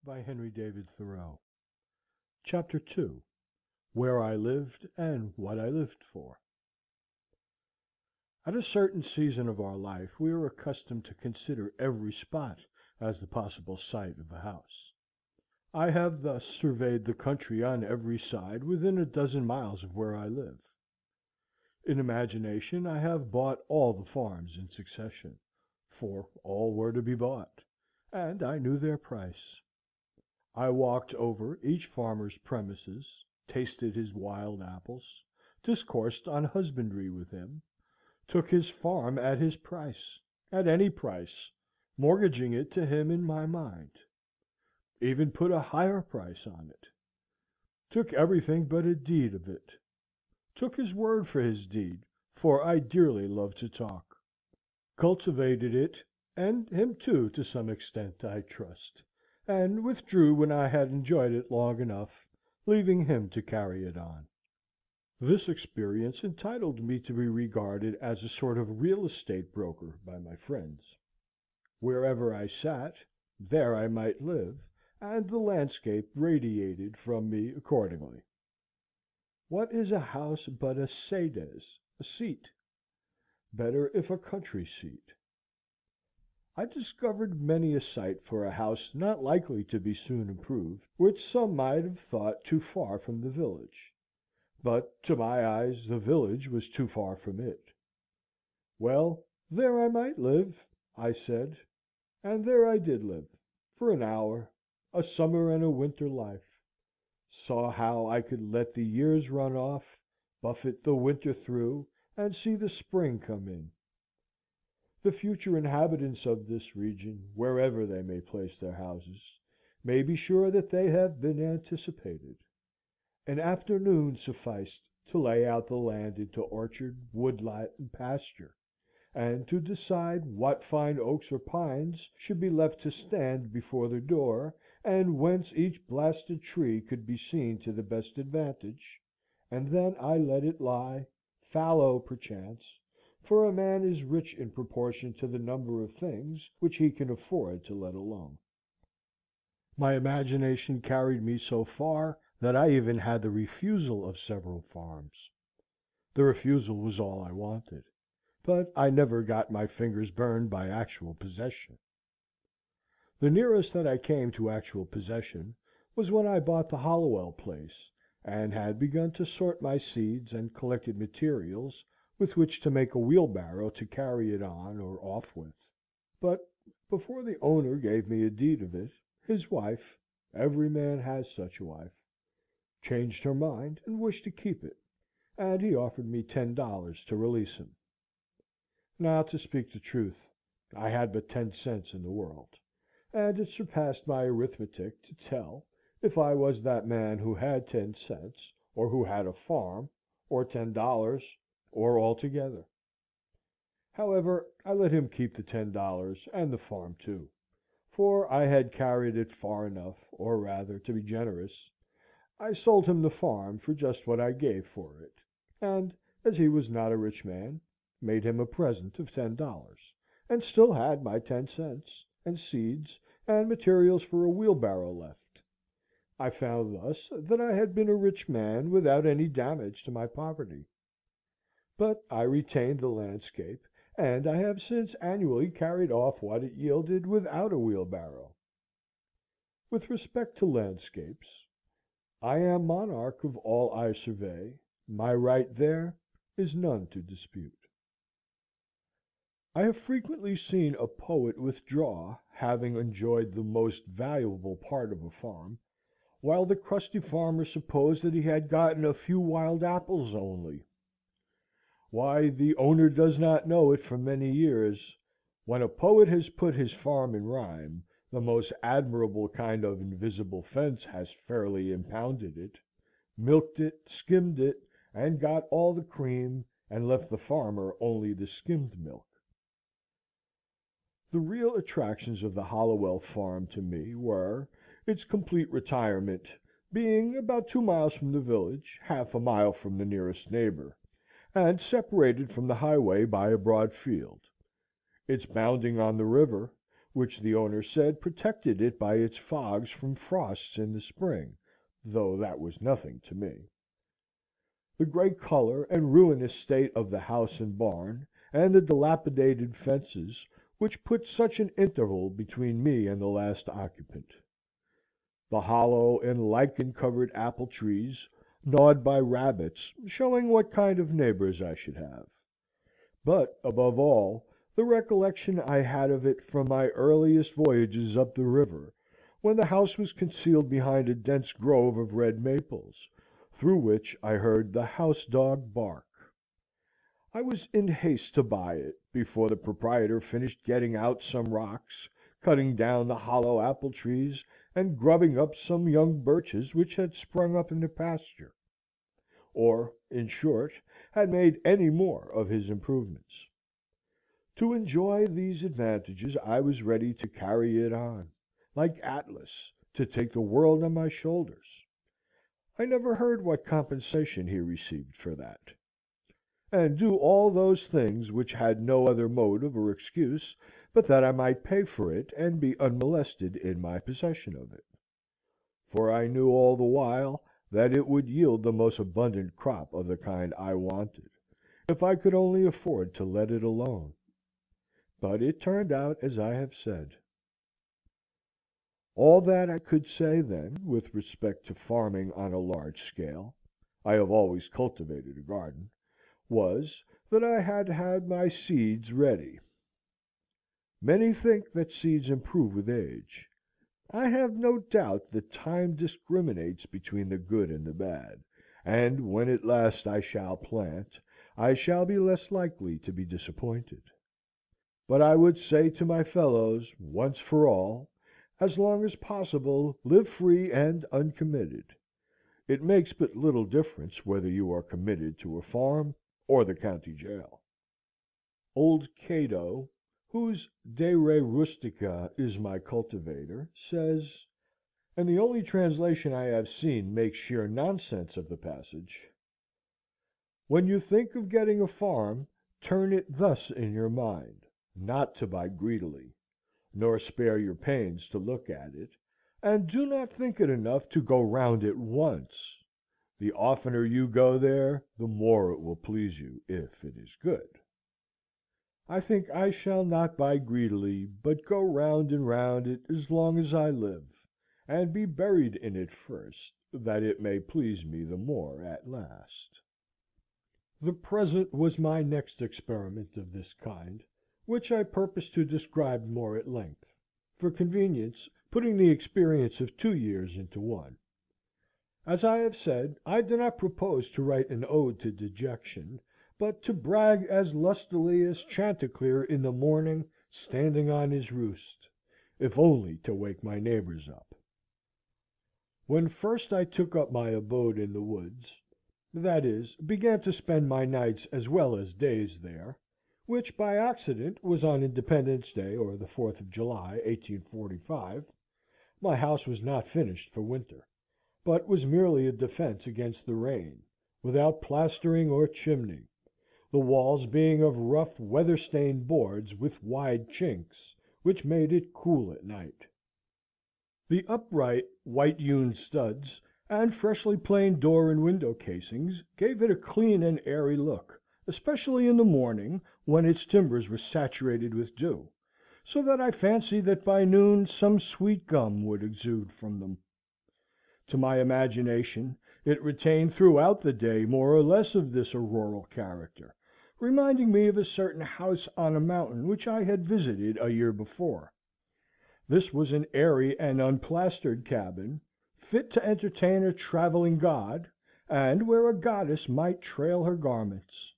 by Henry David Thoreau. Chapter II. Where I Lived and What I Lived For. At a certain season of our life we are accustomed to consider every spot as the possible site of a house. I have thus surveyed the country on every side within a dozen miles of where I live. In imagination I have bought all the farms in succession, for all were to be bought, and I knew their price. I walked over each farmer's premises, tasted his wild apples, discoursed on husbandry with him, took his farm at his price, at any price, mortgaging it to him in my mind; even put a higher price on it; took everything but a deed of it; took his word for his deed, for I dearly love to talk; cultivated it, and him too to some extent, I trust, and withdrew when I had enjoyed it long enough, leaving him to carry it on. This experience entitled me to be regarded as a sort of real estate broker by my friends. Wherever I sat, there I might live, and the landscape radiated from me accordingly. What is a house but a sedes, a seat? Better if a country seat. I discovered many a site for a house not likely to be soon improved, which some might have thought too far from the village; but to my eyes the village was too far from it. Well, there I might live, I said; and there I did live, for an hour, a summer and a winter life; saw how I could let the years run off, buffet the winter through, and see the spring come in. The future inhabitants of this region, wherever they may place their houses, may be sure that they have been anticipated. An afternoon sufficed to lay out the land into orchard, woodlot, and pasture, and to decide what fine oaks or pines should be left to stand before the door, and whence each blasted tree could be seen to the best advantage, and then I let it lie, fallow perchance, for a man is rich in proportion to the number of things which he can afford to let alone. My imagination carried me so far that I even had the refusal of several farms. The refusal was all I wanted, but I never got my fingers burned by actual possession. The nearest that I came to actual possession was when I bought the Hollowell place, and had begun to sort my seeds and collected materials with which to make a wheelbarrow to carry it on or off with. But before the owner gave me a deed of it, his wife (every man has such a wife) changed her mind and wished to keep it, and he offered me $10 to release him. Now, to speak the truth, I had but 10 cents in the world, and it surpassed my arithmetic to tell if I was that man who had 10 cents, or who had a farm, or $10, or altogether. However, I let him keep the $10, and the farm too, for I had carried it far enough, or rather, to be generous, I sold him the farm for just what I gave for it, and, as he was not a rich man, made him a present of $10, and still had my 10 cents, and seeds, and materials for a wheelbarrow left. I found thus that I had been a rich man without any damage to my poverty. But I retained the landscape, and I have since annually carried off what it yielded without a wheelbarrow. With respect to landscapes, I am monarch of all I survey; my right there is none to dispute. I have frequently seen a poet withdraw, having enjoyed the most valuable part of a farm, while the crusty farmer supposed that he had gotten a few wild apples only. Why, the owner does not know it for many years. When a poet has put his farm in rhyme, the most admirable kind of invisible fence has fairly impounded it, milked it, skimmed it, and got all the cream, and left the farmer only the skimmed milk. The real attractions of the Hollowell farm to me were, its complete retirement, being about 2 miles from the village, half a mile from the nearest neighbor, and separated from the highway by a broad field; its bounding on the river, which the owner said protected it by its fogs from frosts in the spring, though that was nothing to me. The gray color and ruinous state of the house and barn, and the dilapidated fences, which put such an interval between me and the last occupant. The hollow and lichen covered apple trees, gnawed by rabbits, showing what kind of neighbors I should have. But, above all, the recollection I had of it from my earliest voyages up the river, when the house was concealed behind a dense grove of red maples, through which I heard the house dog bark. I was in haste to buy it, before the proprietor finished getting out some rocks, cutting down the hollow apple trees, and grubbing up some young birches which had sprung up in the pasture; or, in short, had made any more of his improvements. To enjoy these advantages I was ready to carry it on, like Atlas, to take the world on my shoulders. I never heard what compensation he received for that. And do all those things which had no other motive or excuse but that I might pay for it and be unmolested in my possession of it. For I knew all the while that it would yield the most abundant crop of the kind I wanted, if I could only afford to let it alone. But it turned out as I have said. All that I could say, then, with respect to farming on a large scale (I have always cultivated a garden), was, that I had had my seeds ready. Many think that seeds improve with age. I have no doubt that time discriminates between the good and the bad, and when at last I shall plant, I shall be less likely to be disappointed. But I would say to my fellows, once for all, as long as possible live free and uncommitted. It makes but little difference whether you are committed to a farm or the county jail. Old Cato, whose De Re Rustica is my cultivator, says, and the only translation I have seen makes sheer nonsense of the passage, "When you think of getting a farm, turn it thus in your mind, not to buy greedily, nor spare your pains to look at it, and do not think it enough to go round it once. The oftener you go there, the more it will please you, if it is good." I think I shall not buy greedily, but go round and round it as long as I live, and be buried in it first, that it may please me the more at last. The present was my next experiment of this kind, which I purpose to describe more at length, for convenience putting the experience of 2 years into one. As I have said, I do not propose to write an ode to dejection, but to brag as lustily as Chanticleer in the morning standing on his roost, if only to wake my neighbors up. When first I took up my abode in the woods, that is, began to spend my nights as well as days there, which by accident was on Independence Day or the 4th of July, 1845, my house was not finished for winter, but was merely a defence against the rain, without plastering or chimney, the walls being of rough weather-stained boards with wide chinks, which made it cool at night. The upright white-hewn studs and freshly planed door and window casings gave it a clean and airy look, especially in the morning, when its timbers were saturated with dew, so that I fancied that by noon some sweet gum would exude from them. To my imagination, it retained throughout the day more or less of this auroral character, reminding me of a certain house on a mountain which I had visited a year before. This was an airy and unplastered cabin, fit to entertain a travelling god, and where a goddess might trail her garments.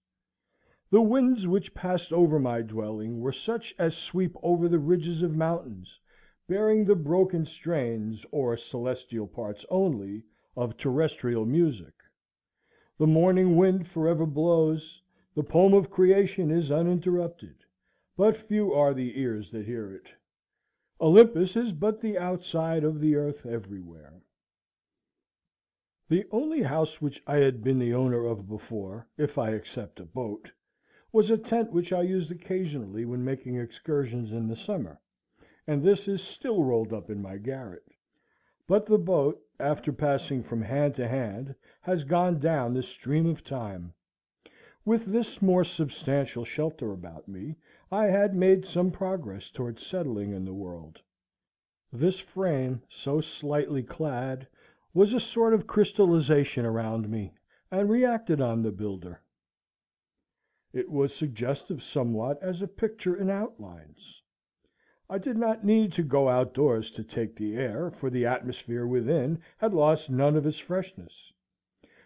The winds which passed over my dwelling were such as sweep over the ridges of mountains, bearing the broken strains, or celestial parts only, of terrestrial music. The morning wind forever blows, the poem of creation is uninterrupted, but few are the ears that hear it. Olympus is but the outside of the earth everywhere. The only house which I had been the owner of before, if I except a boat, was a tent which I used occasionally when making excursions in the summer, and this is still rolled up in my garret. But the boat, after passing from hand to hand, has gone down the stream of time. With this more substantial shelter about me, I had made some progress towards settling in the world. This frame, so slightly clad, was a sort of crystallization around me, and reacted on the builder. It was suggestive somewhat as a picture in outlines. I did not need to go outdoors to take the air, for the atmosphere within had lost none of its freshness.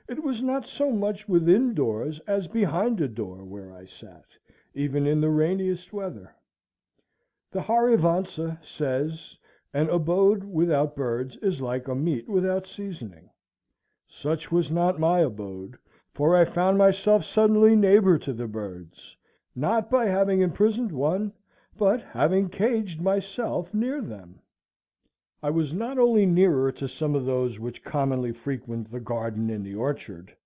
It was not so much within doors as behind a door where I sat, even in the rainiest weather. The Harivansa says, "An abode without birds is like a meat without seasoning." Such was not my abode, for I found myself suddenly neighbor to the birds, not by having imprisoned one, but having caged myself near them. I was not only nearer to some of those which commonly frequent the garden and the orchard,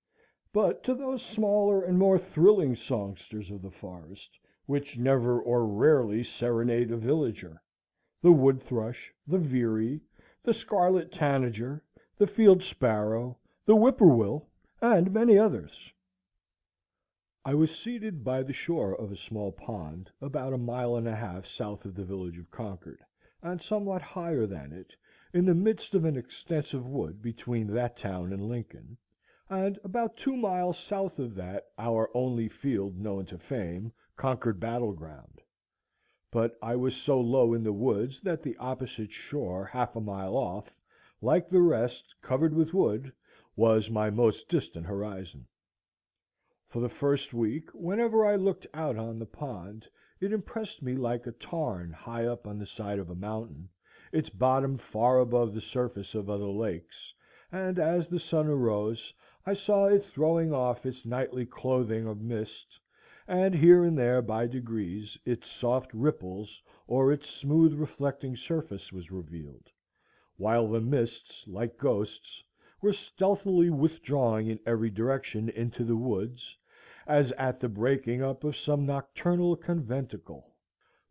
but to those smaller and more thrilling songsters of the forest, which never or rarely serenade a villager, the wood thrush, the veery, the scarlet tanager, the field sparrow, the whippoorwill, and many others. I was seated by the shore of a small pond, about a mile and a half south of the village of Concord, and somewhat higher than it, in the midst of an extensive wood between that town and Lincoln, and about 2 miles south of that our only field known to fame, Concord battle ground. But I was so low in the woods that the opposite shore, half a mile off, like the rest, covered with wood, was my most distant horizon. For the first week, whenever I looked out on the pond, it impressed me like a tarn high up on the side of a mountain, its bottom far above the surface of other lakes, and as the sun arose, I saw it throwing off its nightly clothing of mist, and here and there by degrees its soft ripples or its smooth reflecting surface was revealed, while the mists, like ghosts, were stealthily withdrawing in every direction into the woods, as at the breaking up of some nocturnal conventicle.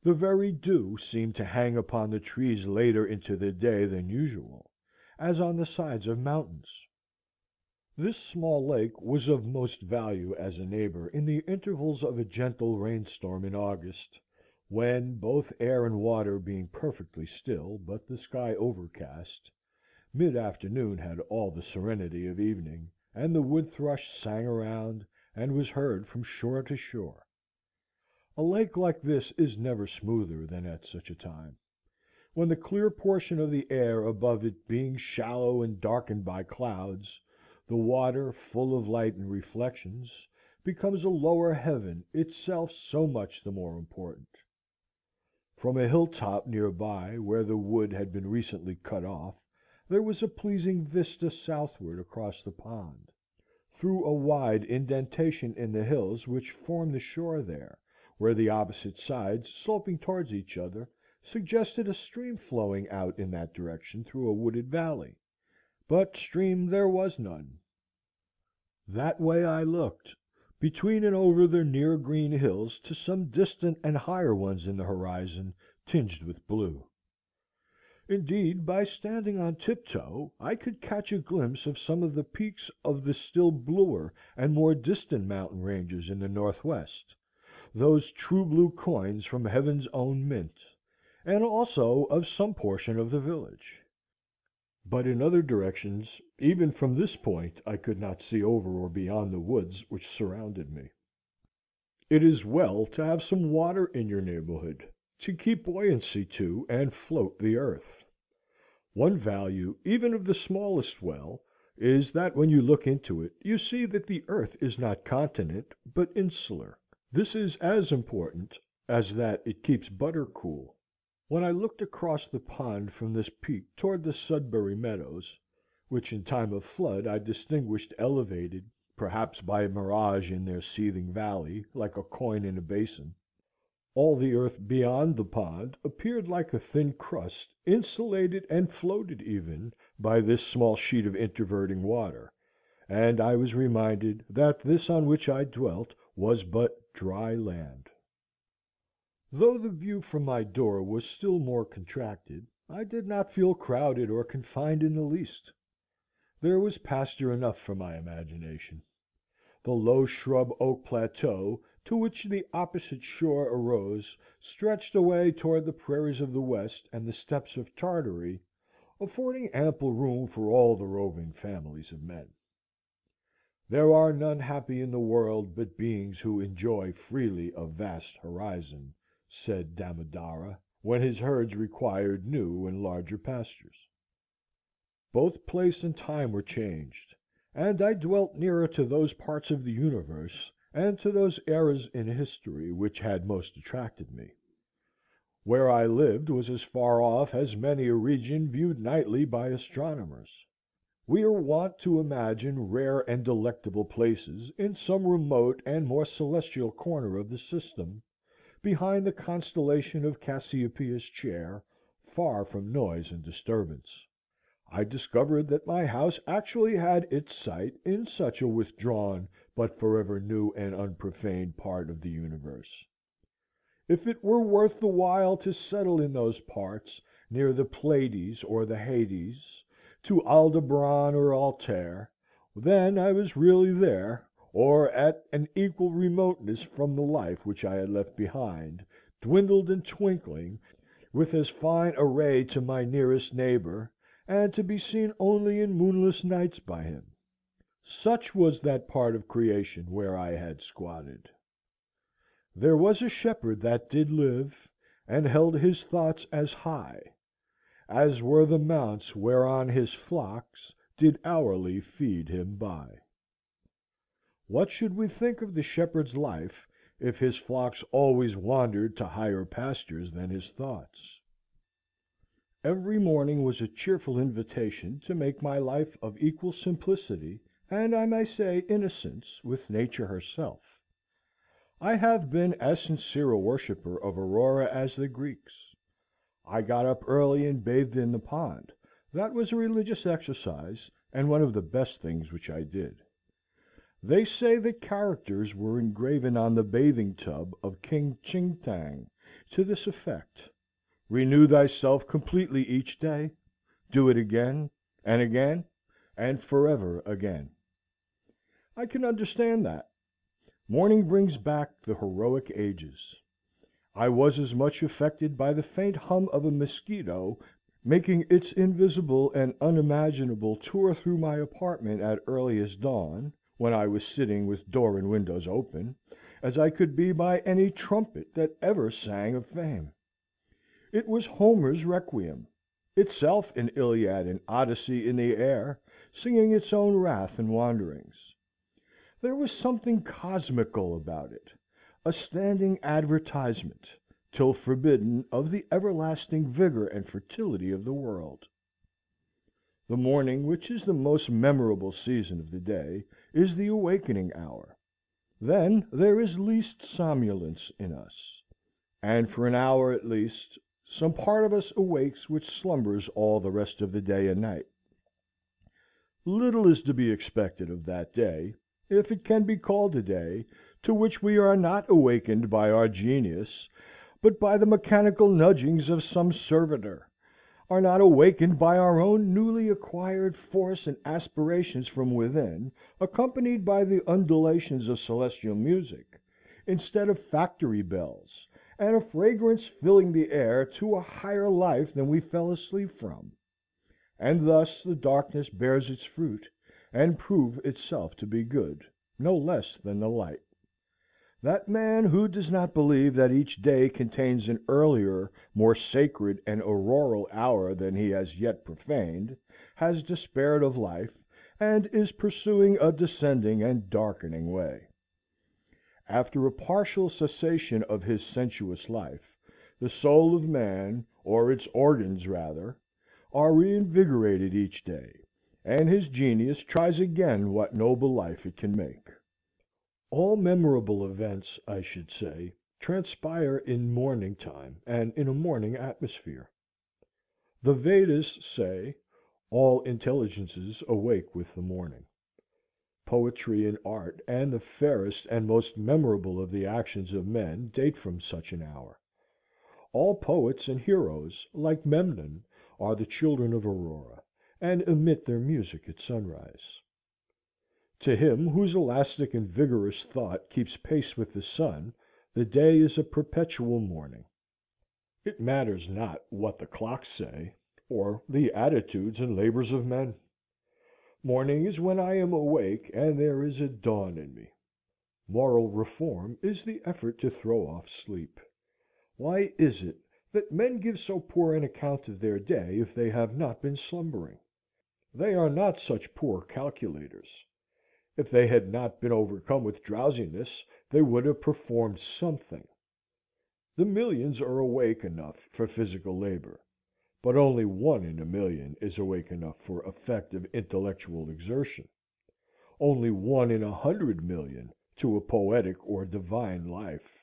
The very dew seemed to hang upon the trees later into the day than usual, as on the sides of mountains. This small lake was of most value as a neighbor in the intervals of a gentle rainstorm in August, when, both air and water being perfectly still, but the sky overcast, mid-afternoon had all the serenity of evening, and the wood thrush sang around, and was heard from shore to shore. A lake like this is never smoother than at such a time, when the clear portion of the air above it being shallow and darkened by clouds, the water, full of light and reflections, becomes a lower heaven, itself so much the more important. From a hill-top near by, where the wood had been recently cut off, there was a pleasing vista southward across the pond, through a wide indentation in the hills which form the shore there, where the opposite sides, sloping towards each other, suggested a stream flowing out in that direction through a wooded valley, but stream there was none. That way I looked, between and over the near green hills to some distant and higher ones in the horizon, tinged with blue. Indeed, by standing on tiptoe, I could catch a glimpse of some of the peaks of the still bluer and more distant mountain ranges in the northwest, those true blue coins from heaven's own mint, and also of some portion of the village. But in other directions, even from this point, I could not see over or beyond the woods which surrounded me. It is well to have some water in your neighborhood, to keep buoyancy to and float the earth. One value, even of the smallest well, is that when you look into it, you see that the earth is not continent, but insular. This is as important as that it keeps butter cool. When I looked across the pond from this peak toward the Sudbury meadows, which in time of flood I distinguished elevated, perhaps by a mirage in their seething valley, like a coin in a basin, all the earth beyond the pond appeared like a thin crust, insulated and floated even by this small sheet of interverting water, and I was reminded that this on which I dwelt was but dry land. Though the view from my door was still more contracted, I did not feel crowded or confined in the least. There was pasture enough for my imagination. The low shrub oak plateau, to which the opposite shore arose, stretched away toward the prairies of the west and the steppes of Tartary, affording ample room for all the roving families of men. There are none happy in the world but beings who enjoy freely a vast horizon, said Damodara, when his herds required new and larger pastures. Both place and time were changed, and I dwelt nearer to those parts of the universe and to those eras in history which had most attracted me. Where I lived was as far off as many a region viewed nightly by astronomers. We are wont to imagine rare and delectable places in some remote and more celestial corner of the system, behind the constellation of Cassiopeia's chair, far from noise and disturbance. I discovered that my house actually had its site in such a withdrawn but forever new and unprofaned part of the universe. If it were worth the while to settle in those parts, near the Pleiades or the Hades, to Aldebaran or Altair, then I was really there, or at an equal remoteness from the life which I had left behind, dwindled and twinkling, with as fine a ray to my nearest neighbor, and to be seen only in moonless nights by him. Such was that part of creation where I had squatted. There was a shepherd that did live, and held his thoughts as high as were the mounts whereon his flocks did hourly feed him by. What should we think of the shepherd's life if his flocks always wandered to higher pastures than his thoughts? Every morning was a cheerful invitation to make my life of equal simplicity, and I may say innocence, with Nature herself. I have been as sincere a worshipper of Aurora as the Greeks. I got up early and bathed in the pond. That was a religious exercise, and one of the best things which I did. They say that characters were engraven on the bathing tub of King Ching Tang, to this effect: renew thyself completely each day, do it again, and forever again. I can understand that. Morning brings back the heroic ages. I was as much affected by the faint hum of a mosquito making its invisible and unimaginable tour through my apartment at earliest dawn, when I was sitting with door and windows open, as I could be by any trumpet that ever sang of fame. It was Homer's Requiem, itself an Iliad and Odyssey in the air, singing its own wrath and wanderings. There was something cosmical about it, a standing advertisement, till forbidden, of the everlasting vigor and fertility of the world. The morning, which is the most memorable season of the day, is the awakening hour. Then there is least somnolence in us, and for an hour at least some part of us awakes which slumbers all the rest of the day and night. Little is to be expected of that day, if it can be called a day, to which we are not awakened by our genius, but by the mechanical nudgings of some servitor, are not awakened by our own newly acquired force and aspirations from within, accompanied by the undulations of celestial music, instead of factory bells, and a fragrance filling the air to a higher life than we fell asleep from; and thus the darkness bears its fruit, and prove itself to be good, no less than the light. That man who does not believe that each day contains an earlier, more sacred and auroral hour than he has yet profaned, has despaired of life, and is pursuing a descending and darkening way. After a partial cessation of his sensuous life, the soul of man, or its organs rather, are reinvigorated each day, and his genius tries again what noble life it can make. All memorable events, I should say, transpire in morning time and in a morning atmosphere. The Vedas say, all intelligences awake with the morning. Poetry and art, and the fairest and most memorable of the actions of men, date from such an hour. All poets and heroes, like Memnon, are the children of Aurora, and emit their music at sunrise. To him whose elastic and vigorous thought keeps pace with the sun, the day is a perpetual morning. It matters not what the clocks say, or the attitudes and labors of men. Morning is when I am awake, and there is a dawn in me. Moral reform is the effort to throw off sleep. Why is it that men give so poor an account of their day if they have not been slumbering? They are not such poor calculators. If they had not been overcome with drowsiness, they would have performed something. The millions are awake enough for physical labor, but only 1 in a million is awake enough for effective intellectual exertion, only 1 in 100,000,000 to a poetic or divine life.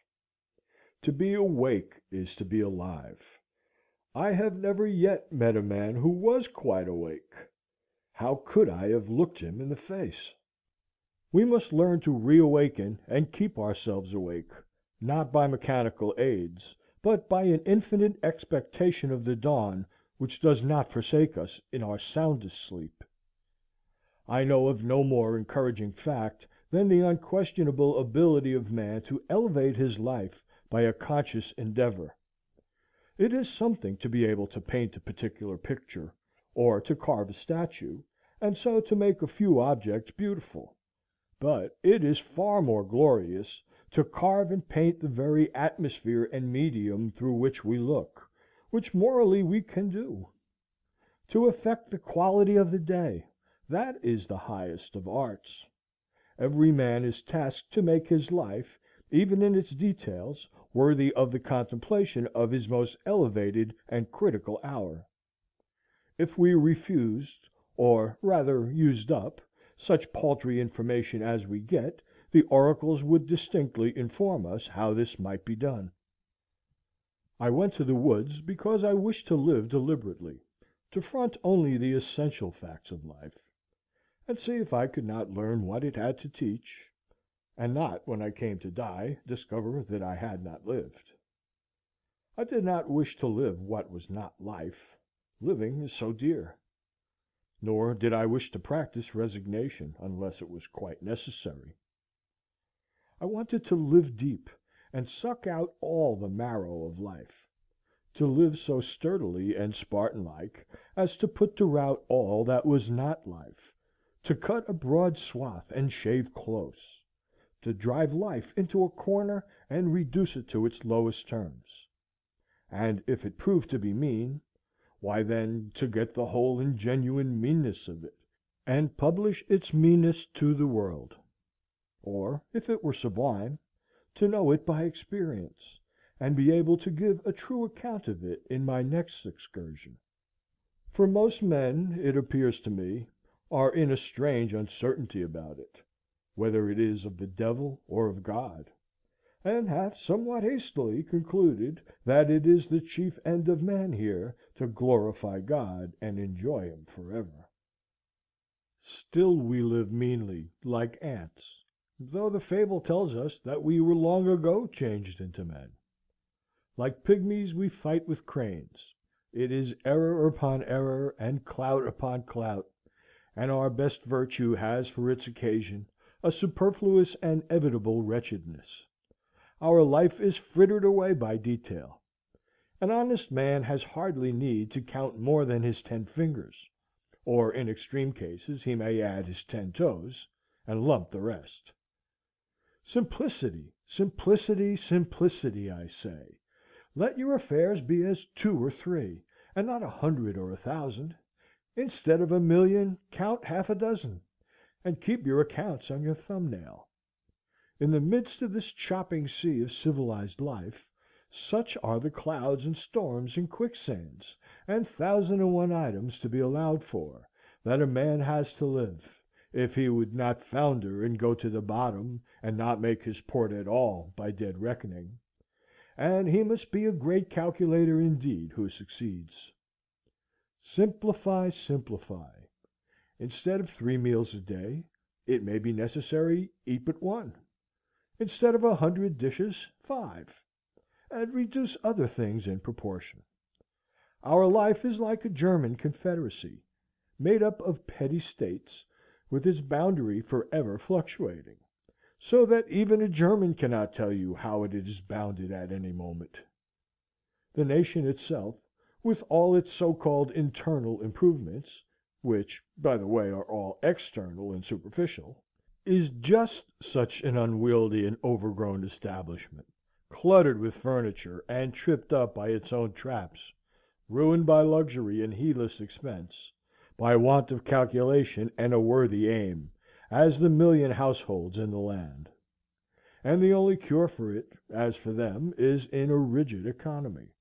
To be awake is to be alive. I have never yet met a man who was quite awake. How could I have looked him in the face? We must learn to reawaken and keep ourselves awake, not by mechanical aids, but by an infinite expectation of the dawn which does not forsake us in our soundest sleep. I know of no more encouraging fact than the unquestionable ability of man to elevate his life by a conscious endeavor. It is something to be able to paint a particular picture, or to carve a statue, and so to make a few objects beautiful; but it is far more glorious to carve and paint the very atmosphere and medium through which we look, which morally we can do. To affect the quality of the day, that is the highest of arts. Every man is tasked to make his life, even in its details, worthy of the contemplation of his most elevated and critical hour. If we refused, or rather used up, such paltry information as we get, the oracles would distinctly inform us how this might be done. I went to the woods because I wished to live deliberately, to front only the essential facts of life, and see if I could not learn what it had to teach, and not, when I came to die, discover that I had not lived. I did not wish to live what was not life. Living is so dear. Nor did I wish to practice resignation unless it was quite necessary. I wanted to live deep, and suck out all the marrow of life; to live so sturdily and Spartan-like as to put to rout all that was not life, to cut a broad swath and shave close, to drive life into a corner and reduce it to its lowest terms; and if it proved to be mean, why then to get the whole and genuine meanness of it, and publish its meanness to the world; or, if it were sublime, to know it by experience, and be able to give a true account of it in my next excursion. For most men, it appears to me, are in a strange uncertainty about it, whether it is of the devil or of God, and have somewhat hastily concluded that it is the chief end of man here to glorify God and enjoy him forever. Still we live meanly, like ants, though the fable tells us that we were long ago changed into men. Like pygmies we fight with cranes. It is error upon error, and clout upon clout, and our best virtue has for its occasion a superfluous and evitable wretchedness. Our life is frittered away by detail. An honest man has hardly need to count more than his 10 fingers, or in extreme cases he may add his 10 toes, and lump the rest. Simplicity, simplicity, simplicity, I say. Let your affairs be as 2 or 3, and not 100 or 1,000. Instead of 1,000,000, count half a dozen, and keep your accounts on your thumb-nail. In the midst of this chopping sea of civilized life, such are the clouds and storms and quicksands, and 1,001 items to be allowed for, that a man has to live, if he would not founder and go to the bottom, and not make his port at all, by dead reckoning; and he must be a great calculator indeed who succeeds. Simplify, simplify. Instead of 3 meals a day, it may be necessary eat but 1. Instead of 100 dishes, 5. and reduce other things in proportion. Our life is like a German confederacy, made up of petty states, with its boundary forever fluctuating, so that even a German cannot tell you how it is bounded at any moment. The nation itself, with all its so-called internal improvements, which, by the way, are all external and superficial, is just such an unwieldy and overgrown establishment, cluttered with furniture, and tripped up by its own traps, ruined by luxury and heedless expense, by want of calculation and a worthy aim, as the million households in the land. And the only cure for it, as for them, is in a rigid economy,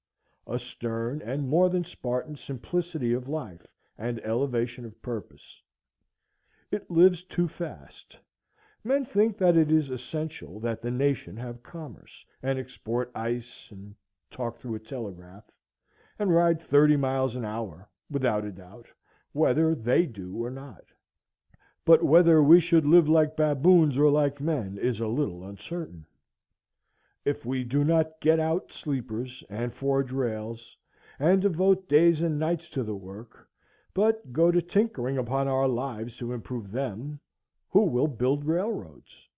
a stern and more than Spartan simplicity of life and elevation of purpose. It lives too fast. Men think that it is essential that the nation have commerce, and export ice, and talk through a telegraph, and ride 30 miles an hour, without a doubt, whether they do or not. But whether we should live like baboons or like men is a little uncertain. If we do not get out sleepers and forge rails, and devote days and nights to the work, but go to tinkering upon our lives to improve them, who will build railroads?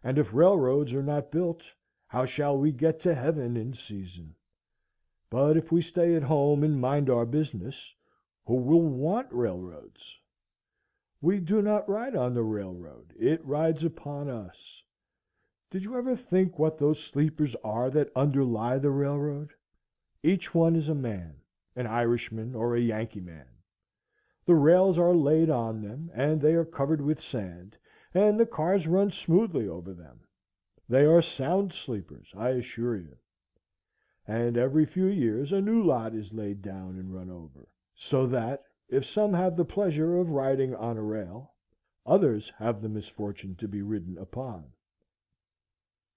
And if railroads are not built, how shall we get to heaven in season? But if we stay at home and mind our business, who will want railroads? We do not ride on the railroad, it rides upon us. Did you ever think what those sleepers are that underlie the railroad? Each one is a man, an Irishman or a Yankee man. The rails are laid on them, and they are covered with sand, and the cars run smoothly over them. They are sound sleepers, I assure you. And every few years a new lot is laid down and run over, so that, if some have the pleasure of riding on a rail, others have the misfortune to be ridden upon.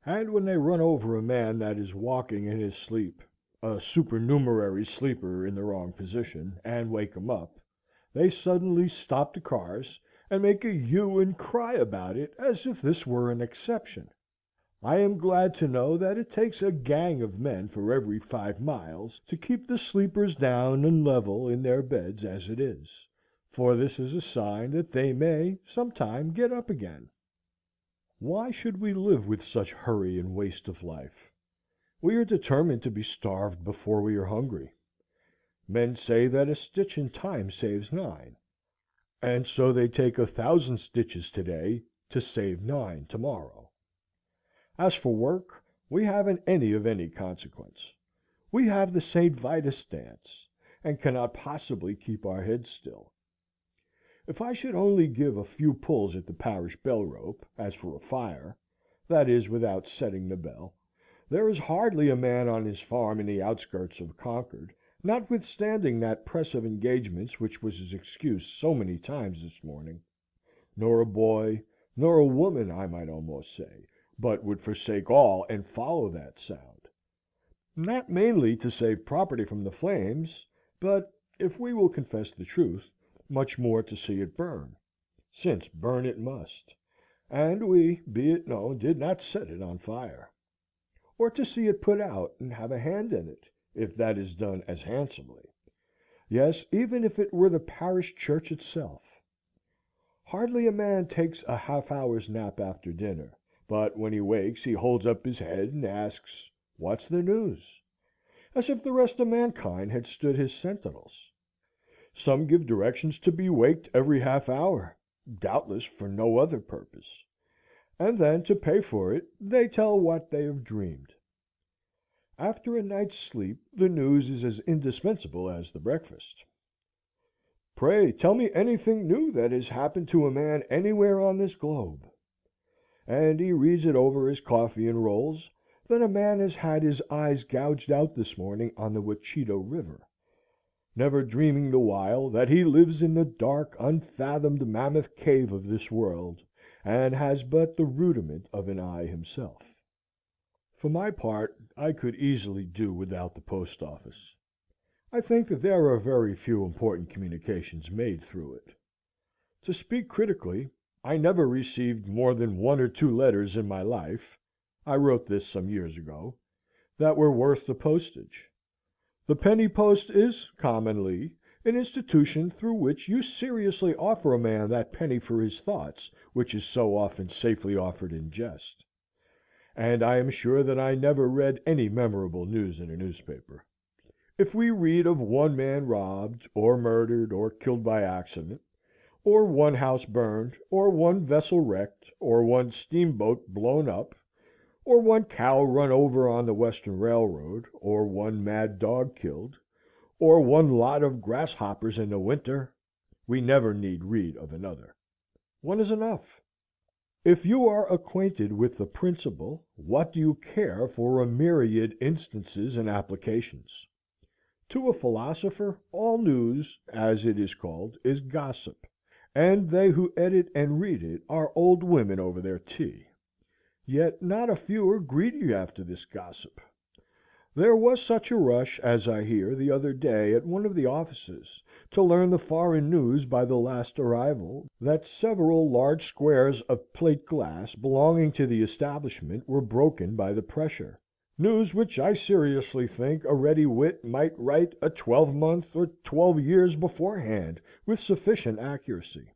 And when they run over a man that is walking in his sleep, a supernumerary sleeper in the wrong position, and wake him up, they suddenly stop the cars, and make a hue and cry about it as if this were an exception. I am glad to know that it takes a gang of men for every 5 miles to keep the sleepers down and level in their beds as it is, for this is a sign that they may some time get up again. Why should we live with such hurry and waste of life? We are determined to be starved before we are hungry. Men say that a stitch in time saves 9, and so they take 1,000 stitches to-day to save 9 to-morrow. As for work, we haven't any of any consequence. We have the St. Vitus dance, and cannot possibly keep our heads still. If I should only give a few pulls at the parish bell rope, as for a fire, that is, without setting the bell, there is hardly a man on his farm in the outskirts of Concord, notwithstanding that press of engagements which was his excuse so many times this morning, nor a boy, nor a woman, I might almost say, but would forsake all and follow that sound, not mainly to save property from the flames, but, if we will confess the truth, much more to see it burn, since burn it must, and we, be it known, did not set it on fire; or to see it put out, and have a hand in it, if that is done as handsomely; yes, even if it were the parish church itself. Hardly a man takes a half-hour's nap after dinner, but when he wakes he holds up his head and asks, "What's the news?" as if the rest of mankind had stood his sentinels. Some give directions to be waked every half hour, doubtless for no other purpose, and then, to pay for it, they tell what they have dreamed. After a night's sleep the news is as indispensable as the breakfast. Pray tell me anything new that has happened to a man anywhere on this globe. And he reads it over his coffee and rolls, that a man has had his eyes gouged out this morning on the Wachito River, never dreaming the while that he lives in the dark, unfathomed mammoth cave of this world, and has but the rudiment of an eye himself. For my part, I could easily do without the post office. I think that there are very few important communications made through it. To speak critically, I never received more than 1 or 2 letters in my life (I wrote this some years ago), that were worth the postage. The penny post is, commonly, an institution through which you seriously offer a man that penny for his thoughts which is so often safely offered in jest. And I am sure that I never read any memorable news in a newspaper. If we read of one man robbed, or murdered, or killed by accident, or one house burned, or one vessel wrecked, or one steamboat blown up, or one cow run over on the Western Railroad, or one mad dog killed, or one lot of grasshoppers in the winter, we never need read of another. One is enough. If you are acquainted with the principle, what do you care for a myriad instances and applications? To a philosopher, all news, as it is called, is gossip, and they who edit and read it are old women over their tea. Yet not a few are greedy after this gossip. There was such a rush, as I hear, the other day at one of the offices, to learn the foreign news by the last arrival, that several large squares of plate glass belonging to the establishment were broken by the pressure, news which I seriously think a ready wit might write a 12-month or 12 years beforehand with sufficient accuracy.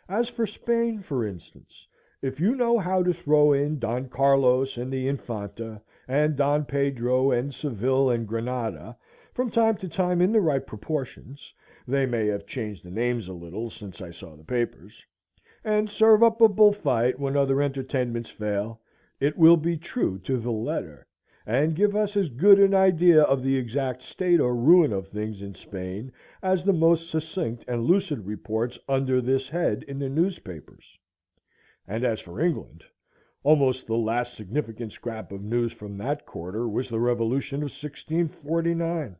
As for Spain, for instance, if you know how to throw in Don Carlos and the Infanta, and Don Pedro and Seville and Granada, from time to time in the right proportions (they may have changed the names a little since I saw the papers), and serve up a bullfight when other entertainments fail, it will be true to the letter, and give us as good an idea of the exact state or ruin of things in Spain as the most succinct and lucid reports under this head in the newspapers. And as for England, almost the last significant scrap of news from that quarter was the Revolution of 1649.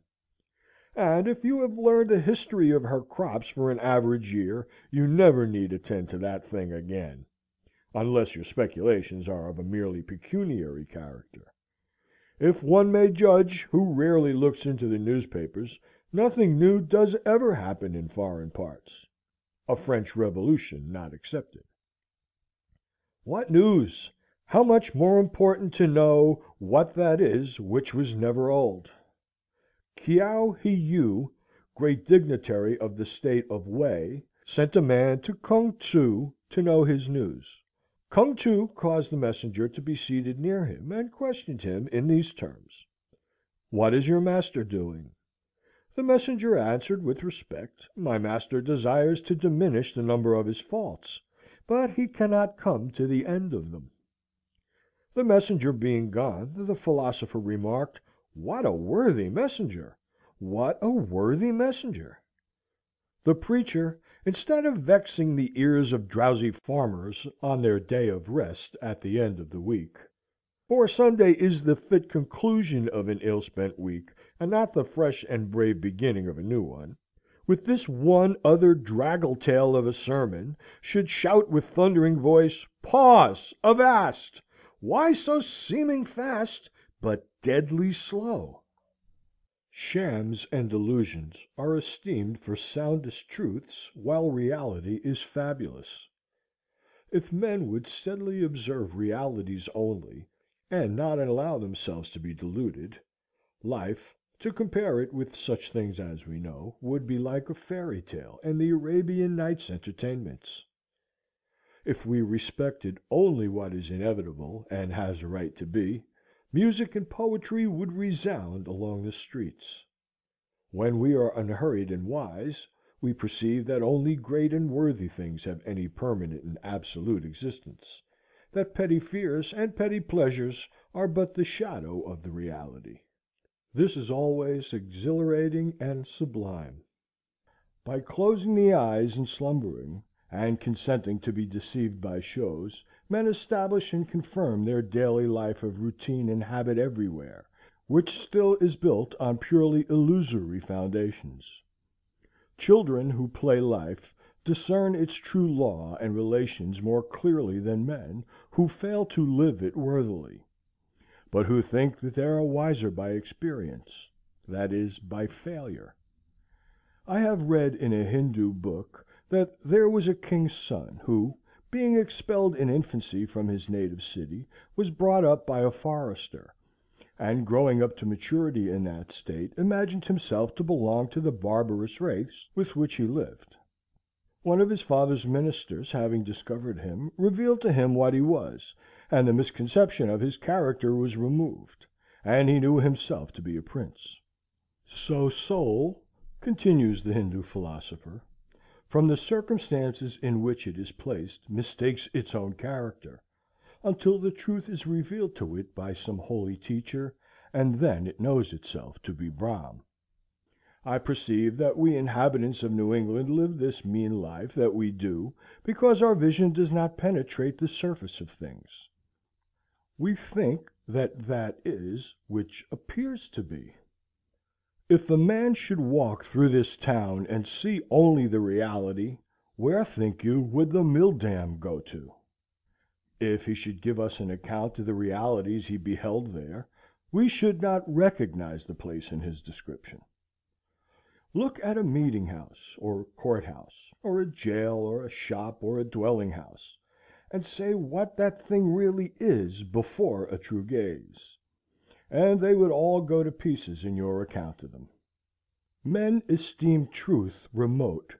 And if you have learned the history of her crops for an average year, you never need attend to that thing again, unless your speculations are of a merely pecuniary character. If one may judge who rarely looks into the newspapers, nothing new does ever happen in foreign parts, a French Revolution not excepted. What news! How much more important to know what that is which was never old. Kiao He Yu, great dignitary of the state of Wei, sent a man to Kung Tsu to know his news. Kung Tsu caused the messenger to be seated near him, and questioned him in these terms: "What is your master doing?" The messenger answered with respect, "My master desires to diminish the number of his faults, but he cannot come to the end of them." The messenger being gone, the philosopher remarked, "What a worthy messenger! What a worthy messenger!" The preacher, instead of vexing the ears of drowsy farmers on their day of rest at the end of the week, for Sunday is the fit conclusion of an ill spent week, and not the fresh and brave beginning of a new one, with this one other draggle tail of a sermon, should shout with thundering voice, "Pause! Avast! Why so seeming fast, but deadly slow?" Shams and delusions are esteemed for soundest truths, while reality is fabulous. If men would steadily observe realities only, and not allow themselves to be deluded, life, to compare it with such things as we know, would be like a fairy tale and the Arabian Nights' entertainments. If we respected only what is inevitable and has a right to be, music and poetry would resound along the streets. When we are unhurried and wise, we perceive that only great and worthy things have any permanent and absolute existence, that petty fears and petty pleasures are but the shadow of the reality. This is always exhilarating and sublime. By closing the eyes in slumbering, and consenting to be deceived by shows, men establish and confirm their daily life of routine and habit everywhere, which still is built on purely illusory foundations. Children who play life discern its true law and relations more clearly than men who fail to live it worthily, but who think that they are wiser by experience, that is, by failure. I have read in a Hindoo book that there was a king's son who, being expelled in infancy from his native city, was brought up by a forester, and growing up to maturity in that state, imagined himself to belong to the barbarous race with which he lived. One of his father's ministers, having discovered him, revealed to him what he was, and the misconception of his character was removed, and he knew himself to be a prince. So soul, continues the Hindoo philosopher, from the circumstances in which it is placed, mistakes its own character, until the truth is revealed to it by some holy teacher, and then it knows itself to be Brahm. I perceive that we inhabitants of New England live this mean life that we do because our vision does not penetrate the surface of things. We think that that is which appears to be. If a man should walk through this town and see only the reality, where, think you, would the mill dam go to? If he should give us an account of the realities he beheld there, we should not recognize the place in his description. Look at a meeting house, or court house, or a jail, or a shop, or a dwelling house, and say what that thing really is before a true gaze, and they would all go to pieces in your account of them. Men esteem truth remote,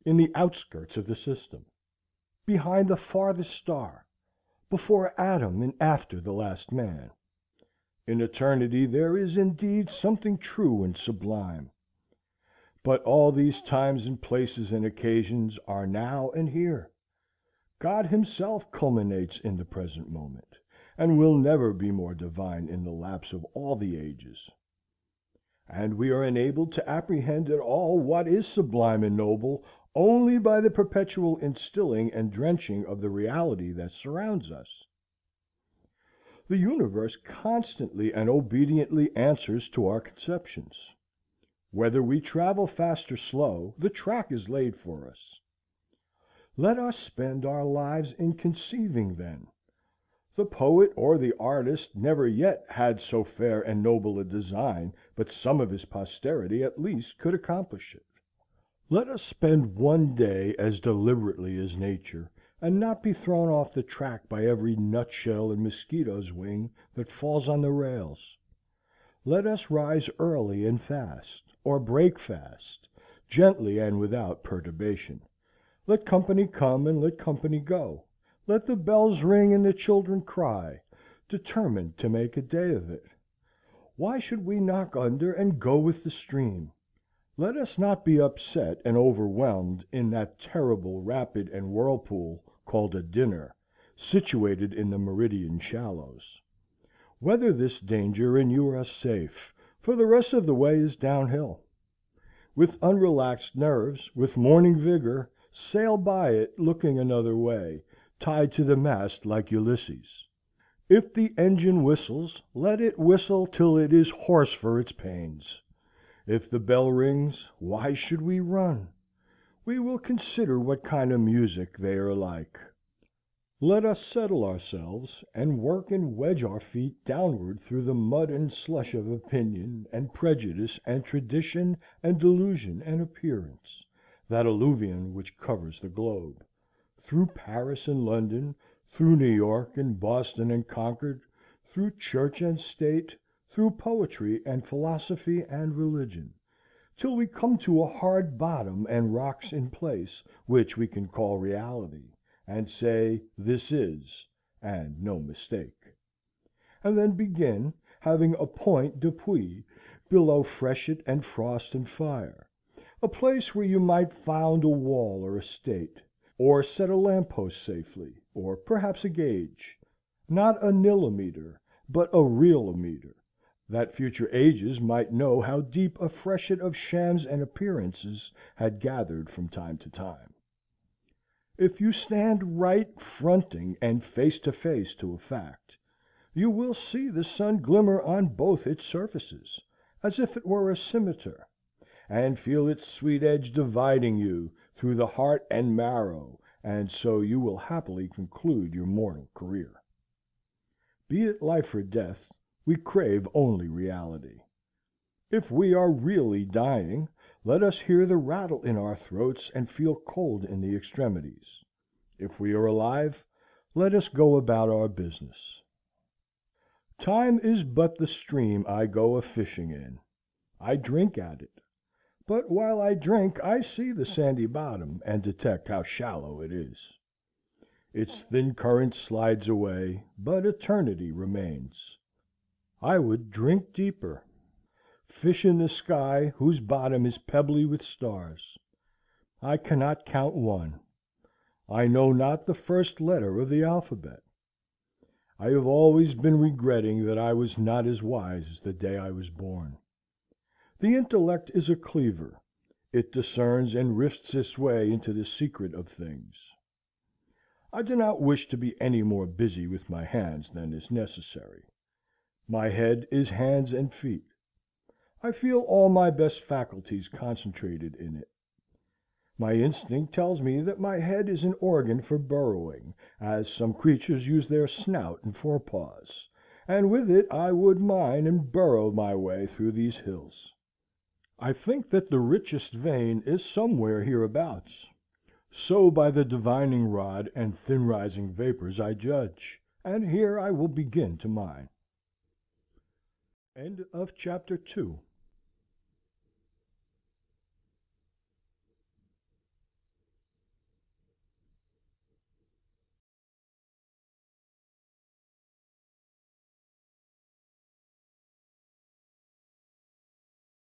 in the outskirts of the system, behind the farthest star, before Adam and after the last man. In eternity there is indeed something true and sublime. But all these times and places and occasions are now and here. God himself culminates in the present moment, and will never be more divine in the lapse of all the ages. And we are enabled to apprehend at all what is sublime and noble only by the perpetual instilling and drenching of the reality that surrounds us. The universe constantly and obediently answers to our conceptions. Whether we travel fast or slow, the track is laid for us. Let us spend our lives in conceiving, then. The poet or the artist never yet had so fair and noble a design, but some of his posterity at least could accomplish it. Let us spend one day as deliberately as nature, and not be thrown off the track by every nutshell and mosquito's wing that falls on the rails. Let us rise early and fast, or break fast, gently and without perturbation. Let company come and let company go. Let the bells ring and the children cry, determined to make a day of it. Why should we knock under and go with the stream? Let us not be upset and overwhelmed in that terrible rapid and whirlpool called a dinner, situated in the meridian shallows. Weather this danger and you are safe, for the rest of the way is downhill. With unrelaxed nerves, with morning vigor, sail by it looking another way, tied to the mast like Ulysses. If the engine whistles, let it whistle till it is hoarse for its pains. If the bell rings, why should we run? We will consider what kind of music they are like. Let us settle ourselves, and work and wedge our feet downward through the mud and slush of opinion, and prejudice, and tradition, and delusion, and appearance, that alluvion which covers the globe, through Paris and London, through New York and Boston and Concord, through church and state, through poetry and philosophy and religion, till we come to a hard bottom and rocks in place, which we can call reality, and say this is, and no mistake; and then begin, having a point d'appui below freshet and frost and fire, a place where you might found a wall or a state, or set a lamp-post safely, or perhaps a gauge, not a nilometer, but a realometer, that future ages might know how deep a freshet of shams and appearances had gathered from time to time. If you stand right fronting and face to face to a fact, you will see the sun glimmer on both its surfaces, as if it were a scimitar, and feel its sweet edge dividing you through the heart and marrow, and so you will happily conclude your mortal career. Be it life or death, we crave only reality. If we are really dying, let us hear the rattle in our throats and feel cold in the extremities. If we are alive, let us go about our business. Time is but the stream I go a fishing in. I drink at it; but while I drink I see the sandy bottom, and detect how shallow it is. Its thin current slides away, but eternity remains. I would drink deeper. Fish in the sky, whose bottom is pebbly with stars. I cannot count one. I know not the first letter of the alphabet. I have always been regretting that I was not as wise as the day I was born. The intellect is a cleaver. It discerns and rifts its way into the secret of things. I do not wish to be any more busy with my hands than is necessary. My head is hands and feet. I feel all my best faculties concentrated in it. My instinct tells me that my head is an organ for burrowing, as some creatures use their snout and forepaws, and with it I would mine and burrow my way through these hills. I think that the richest vein is somewhere hereabouts. So by the divining rod and thin rising vapors I judge, and here I will begin to mine. End of chapter 2.